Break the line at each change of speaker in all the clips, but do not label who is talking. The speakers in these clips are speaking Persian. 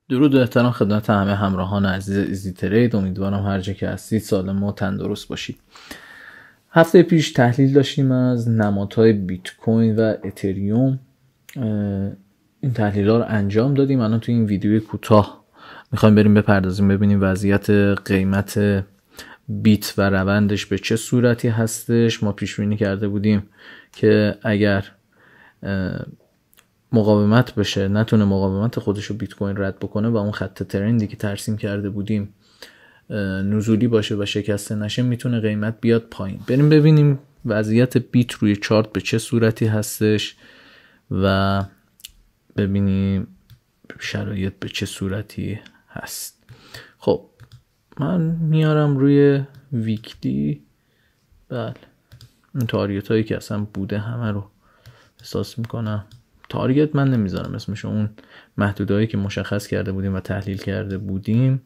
درود و احترام خدمت همه همراهان عزیز ایزی ترید. امیدوارم هر جا که هستید سالم و تندرست باشید. هفته پیش تحلیل داشتیم از نمادهای بیت کوین و اتریوم. این تحلیل ها رو انجام دادیم. الان تو این ویدیو کوتاه میخوایم بریم بپردازیم ببینیم وضعیت قیمت بیت و روندش به چه صورتی هستش. ما پیش بینی کرده بودیم که اگر مقاومت بشه، نتونه مقاومت خودشو بیت کوین رد بکنه و اون خط ترندی که ترسیم کرده بودیم نزولی باشه و شکسته نشه، میتونه قیمت بیاد پایین. بریم ببینیم وضعیت بیت روی چارت به چه صورتی هستش و ببینیم شرایط به چه صورتی هست. خب من میارم روی ویکلی. بله، این تارگت هایی که اصلا بوده همه رو احساس میکنم. تارگت من نمیذارم اسمشو، اون محدودهایی که مشخص کرده بودیم و تحلیل کرده بودیم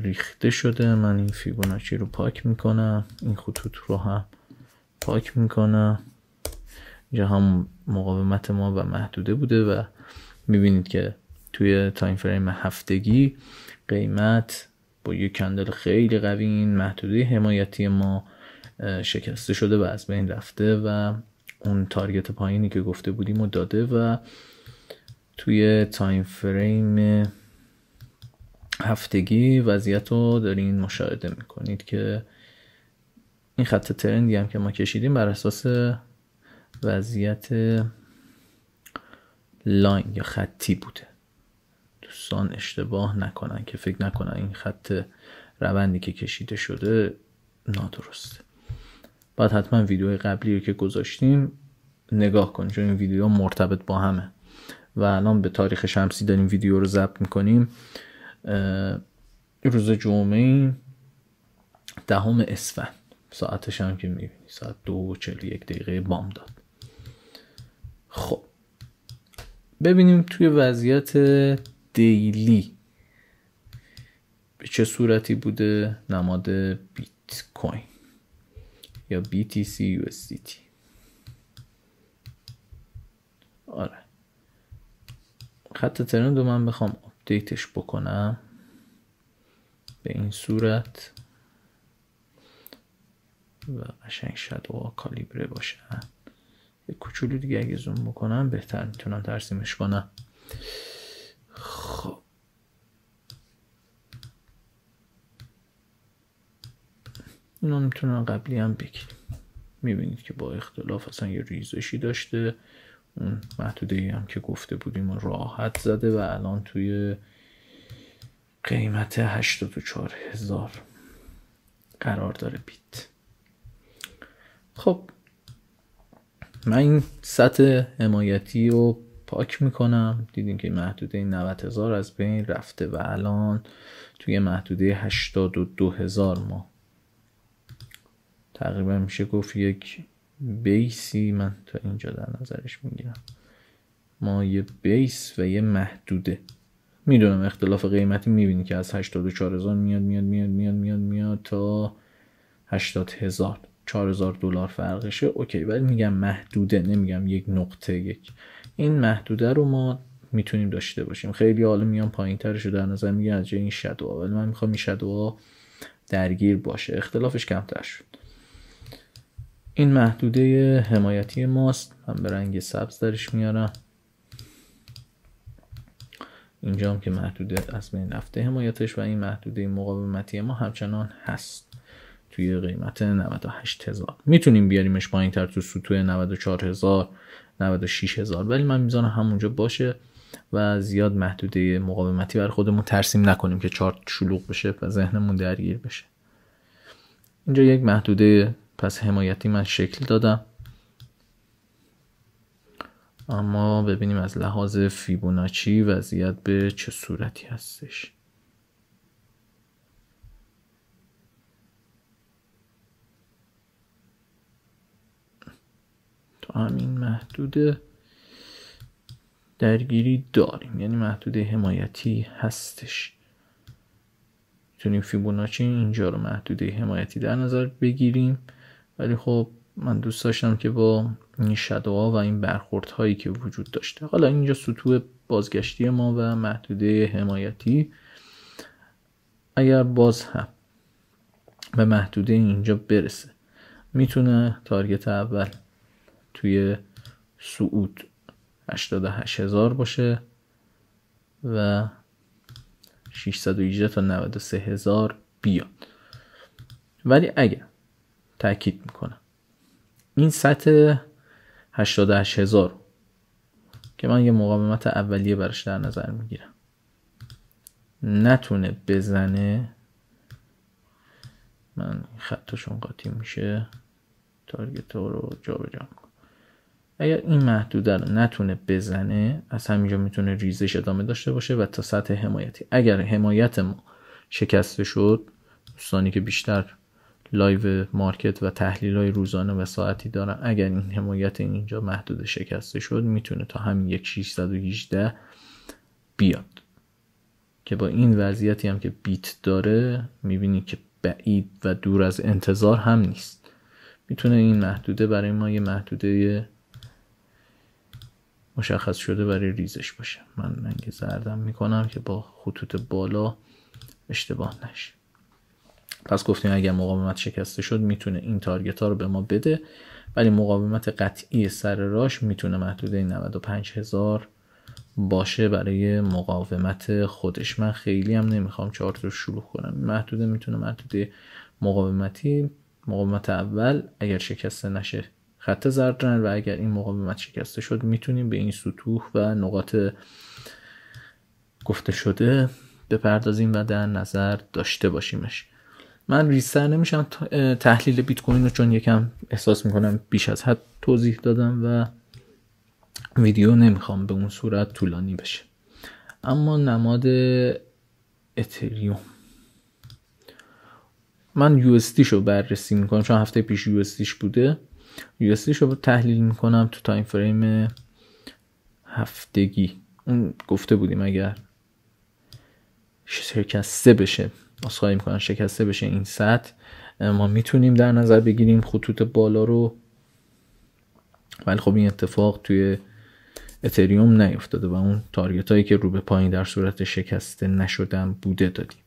ریخته شده. من این فیبوناچی رو پاک میکنم، این خطوط رو هم پاک میکنم. اینجا هم مقاومت ما و محدوده بوده و میبینید که توی تایم فریم هفتگی قیمت با یک کندل خیلی قوی این محدوده حمایتی ما شکسته شده و از بین رفته و اون تارگت پایینی که گفته بودیم رو داده و توی تایم فریم هفتگی وضعیت رو دارین مشاهده میکنید که این خط ترندی هم که ما کشیدیم بر اساس وضعیت لاین یا خطی بوده. دوستان اشتباه نکنن که فکر نکنن این خط روندی که کشیده شده نادرسته. باید حتما ویدیو قبلی رو که گذاشتیم نگاه کنید چون این ویدیو مرتبط با همه و الان به تاریخ شمسی داریم ویدیو رو ضبط میکنیم. روز جمعه 10 اسفند، ساعتش هم که میبینی ساعت 2:41 بامداد. خب ببینیم توی وضعیت دیلی به چه صورتی بوده نماد بیت کوین یا BTC USDT. آره، خط ترند رو من بخوام آپدیتش بکنم به این صورت و قشنگ شادو کالیبره باشه. یک کوچولو دیگه اگه زوم بکنم بهتر میتونم ترسیمش کنم. خب اینو میتونم قبلی هم بگیریم. میبینید که با اختلاف اصلا یه ریزشی داشته. اون محدوده‌ای هم که گفته بودیم راحت زده و الان توی قیمت 84,000 قرار داره بیت. خب من این سطح حمایتی رو پاک میکنم. دیدیم که محدوده 90,000 از بین رفته و الان توی محدوده 82,000 ما تقریبا میشه گفت یک بیسی من تا اینجا در نظرش میگیرم. ما یه بیس و یه محدوده. میدونم اختلاف قیمتی میبینی که از 84,000 میاد تا 80,000، 4,000 دلار فرقشه. اوکی، ولی میگم محدوده، نمیگم یک نقطه یک. این محدوده رو ما میتونیم داشته باشیم. خیلی حالا میان پایین ترشو در نظر میگیرن از جای این شادو، ولی من میخوام این شادو درگیر باشه، اختلافش کمتر شد. این محدوده حمایتی ماست. من به رنگ سبز درش میارم. اینجا هم که محدوده از بین رفته حمایتش و این محدوده مقاومتی ما همچنان هست توی قیمت 98,000. میتونیم بیاریمش پایین تر تو سطوح 94,000 96,000 ولی من میذارم همونجا باشه و زیاد محدوده مقاومتی بر خودمون ترسیم نکنیم که چارت شلوغ بشه و ذهنمون درگیر بشه. اینجا یک محدوده پس حمایتی من شکل دادم. اما ببینیم از لحاظ فیبوناچی وضعیت به چه صورتی هستش. تو همین محدوده درگیری داریم، یعنی محدوده حمایتی هستش. میتونیم فیبوناچی اینجا رو محدوده حمایتی در نظر بگیریم، ولی خب من دوست داشتم که با این شادوها و این برخوردهایی که وجود داشته، حالا اینجا سطوح بازگشتی ما و محدوده حمایتی، اگر باز هم به محدوده اینجا برسه میتونه تارگت اول توی صعود 88,000 باشه و 618 تا 93,000 بیاد. ولی اگر تأکید میکنم این سطح 88,000 که من یه مقاومت اولیه براش در نظر میگیرم نتونه بزنه، من خطشون قاطی میشه، تارگت رو جا به جا میکنم. اگر این محدوده رو نتونه بزنه از همینجا میتونه ریزش ادامه داشته باشه و تا سطح حمایتی. اگر حمایت ما شکسته شد، دوستانی که بیشتر لایو مارکت و تحلیل های روزانه و ساعتی دارن، اگر این حمایت اینجا محدود شکسته شد میتونه تا همین 1618 بیاد که با این وضعیتی هم که بیت داره میبینی که بعید و دور از انتظار هم نیست. میتونه این محدوده برای ما یه محدوده مشخص شده برای ریزش باشه. من رنگ زردم میکنم که با خطوط بالا اشتباه نشه. پس گفتیم اگر مقاومت شکسته شد میتونه این تارگت ها رو به ما بده، ولی مقاومت قطعی سر راش میتونه محدوده 95,000 باشه برای مقاومت خودش. من خیلی هم نمیخوام چارت رو شروع کنم. محدوده میتونه محدوده مقاومت اول اگر شکسته نشه خط زرد رنگ، و اگر این مقاومت شکسته شد میتونیم به این سطوح و نقاط گفته شده بپردازیم و در نظر داشته باشیمش. من ریزتر نمیشم تحلیل بیت کوین رو، چون یکم احساس میکنم بیش از حد توضیح دادم و ویدیو نمیخوام به اون صورت طولانی بشه. اما نماد اتریوم من USD شو بررسی میکنم، چون هفته پیش USD بوده. USD شو تحلیل میکنم تو تایم فریم هفتگی. اون گفته بودیم اگر شکسته بشه، خواهیم میکنم شکسته بشه این سطح، ما میتونیم در نظر بگیریم خطوط بالا رو. ولی خب این اتفاق توی اتریوم نیفتاده و اون تارگت هایی که رو به پایین در صورت شکسته نشدن بوده دادیم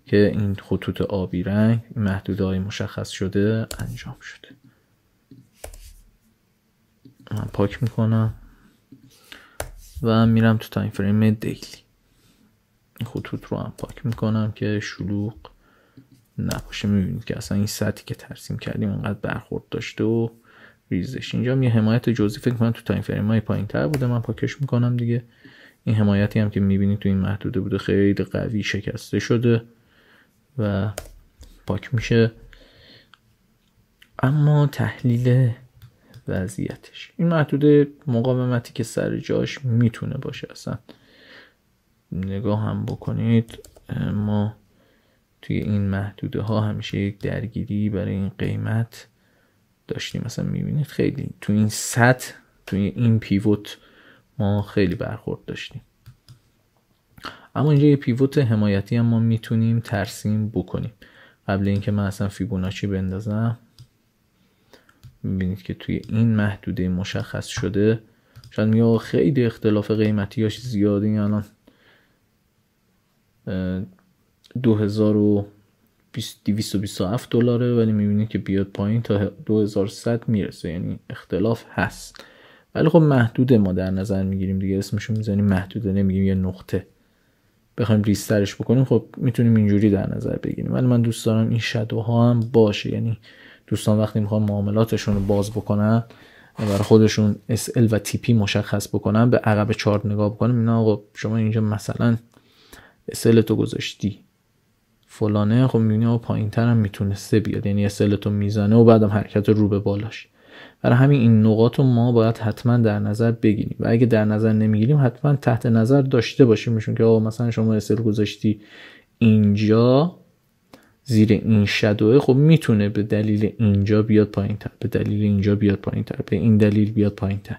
که این خطوط آبی رنگ محدوده های مشخص شده انجام شده. من پاک میکنم و میرم تو تایم فریم دیلی. این خطوط رو هم پاک میکنم که شلوغ نباشه. میبینید که اصلا این سطحی که ترسیم کردیم اونقدر برخورد داشته و ریزش. اینجا هم یه حمایت جزئی فکر کنم تو تایم فریم های پایین تر بوده، من پاکش میکنم دیگه. این حمایتی هم که میبینید تو این محدوده بوده خیلی قوی شکسته شده و پاک میشه. اما تحلیل وضعیتش، این محدوده مقاومتی که سر جاش میتونه باشه. اصلا نگاه هم بکنید، ما توی این محدوده ها همیشه یک درگیری برای این قیمت داشتیم. مثلا میبینید خیلی توی این سطح، توی این پیوت ما خیلی برخورد داشتیم. اما اینجا یه پیوت حمایتی هم ما میتونیم ترسیم بکنیم. قبل اینکه من اصلا فیبوناچی بندازم میبینید که توی این محدوده مشخص شده. شاید میگه خیلی اختلاف قیمتیاش زیاده، الان 2227 دلاره، ولی میبینید که بیاد پایین تا 2100 میرسه، یعنی اختلاف هست. ولی خب محدوده ما در نظر میگیریم دیگه، اسمشو میزنیم محدوده، نمیگیم یه نقطه. بخوایم ریسترش بکنیم خب میتونیم اینجوری در نظر بگیریم. ولی من دوست دارم این شادوها هم باشه، یعنی دوستان وقتی میخوان معاملاتشون رو باز بکنن برای خودشون SL و TP مشخص بکنن، به عقب چارت نگاه بکنن، اینا آقا شما اینجا مثلا SL تو گذاشتی فلانه، خب میبینی آقا پایین تر هم میتونسته بیاد، یعنی SL تو میزنه و بعدم حرکت رو به بالاش. برای همین این نقاط رو ما باید حتما در نظر بگیریم و اگه در نظر نمیگیریم حتما تحت نظر داشته باشیم، میشون که آقا مثلا شما SL گذاشتی اینجا زیر این شادوه، خب میتونه به دلیل اینجا بیاد پایین تر، به دلیل اینجا بیاد پایین تر، به این دلیل بیاد پایین تر.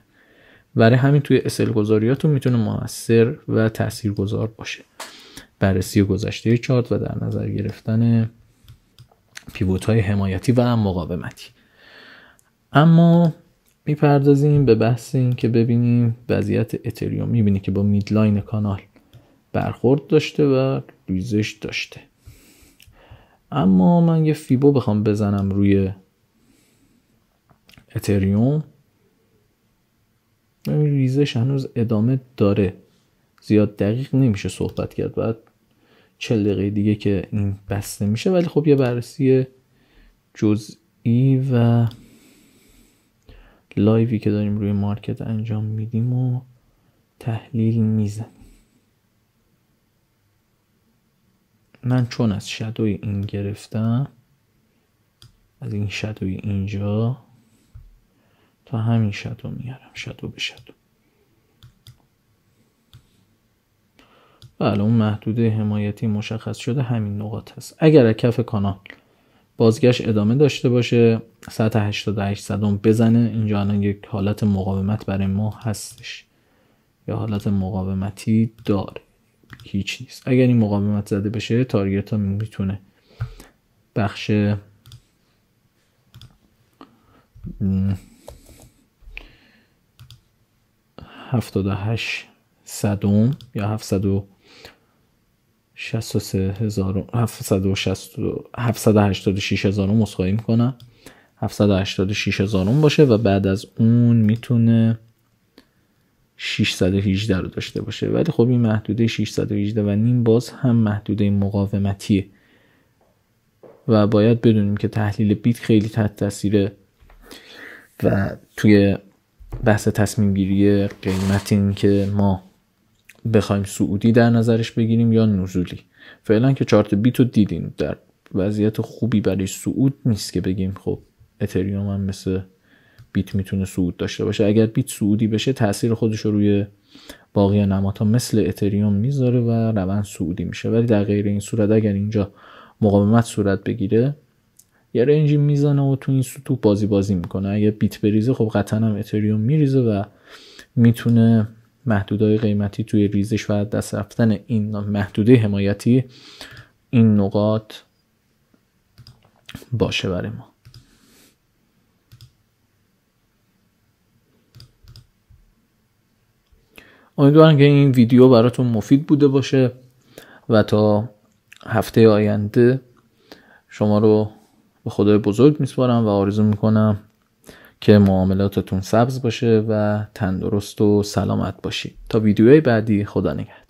برای همین توی SL گذاریاتون میتونه موثر و تاثیرگذار باشه. بررسی گذشته چارت و در نظر گرفتن پیوت های حمایتی و مقاومتی. اما میپردازیم به بحث این که ببینیم وضعیت اتریوم. میبینی که با میدلاین کانال برخورد داشته و ریزش داشته. اما من یه فیبو بخوام بزنم روی اتریوم، ریزش هنوز ادامه داره، زیاد دقیق نمیشه صحبت کرد، بعد 40 دقیقه دیگه که این بسته میشه. ولی خب یه بررسی جزئی و لایوی که داریم روی مارکت انجام میدیم و تحلیل میزنیم. من چون از شادوی این گرفتم، از این شادوی اینجا تا همین شادو میارم، شادو به شادو. بله، اون محدوده حمایتی مشخص شده، همین نقاط هست. اگر کف کانال بازگشت ادامه داشته باشه، سطح 88 صدم بزنه، اینجا الان یک حالت مقاومت برای ما هستش، یا حالت مقاومتی داره، هیچ نیست. اگر این مقاومت زده بشه، تارگت ها میتونه بخش 78 صدم یا 786 هزارم مسخایی میکنم، 786 هزارم باشه و بعد از اون میتونه 618 رو داشته باشه. ولی خب این محدوده 618 و نیم باز هم محدوده مقاومتیه و باید بدونیم که تحلیل بیت خیلی تحت تاثیره و توی بحث تصمیم گیری قیمت این که ما بخوایم صعودی در نظرش بگیریم یا نزولی. فعلا که چارت بیت رو دیدیم، در وضعیت خوبی برای صعود نیست که بگیم خب اتریوم هم مثل بیت میتونه صعود داشته باشه. اگر بیت صعودی بشه، تاثیر خودش رو روی باقی نمادها مثل اتریوم میذاره و روند صعودی میشه. ولی در غیر این صورت، اگر اینجا مقاومت صورت بگیره، یه رنجی میزنه و تو این سطوح بازی میکنه. اگر بیت بریزه، خب قطعا هم اتریوم میریزه و میتونه محدودهای قیمتی توی ریزش و دست رفتن این محدوده حمایتی این نقاط باشه برای ما. امیدوارم که این ویدیو براتون مفید بوده باشه و تا هفته آینده شما رو به خدای بزرگ میسپارم و آرزو میکنم که معاملاتتون سبز باشه و تندرست و سلامت باشید. تا ویدیوهای بعدی، خدا نگهدار.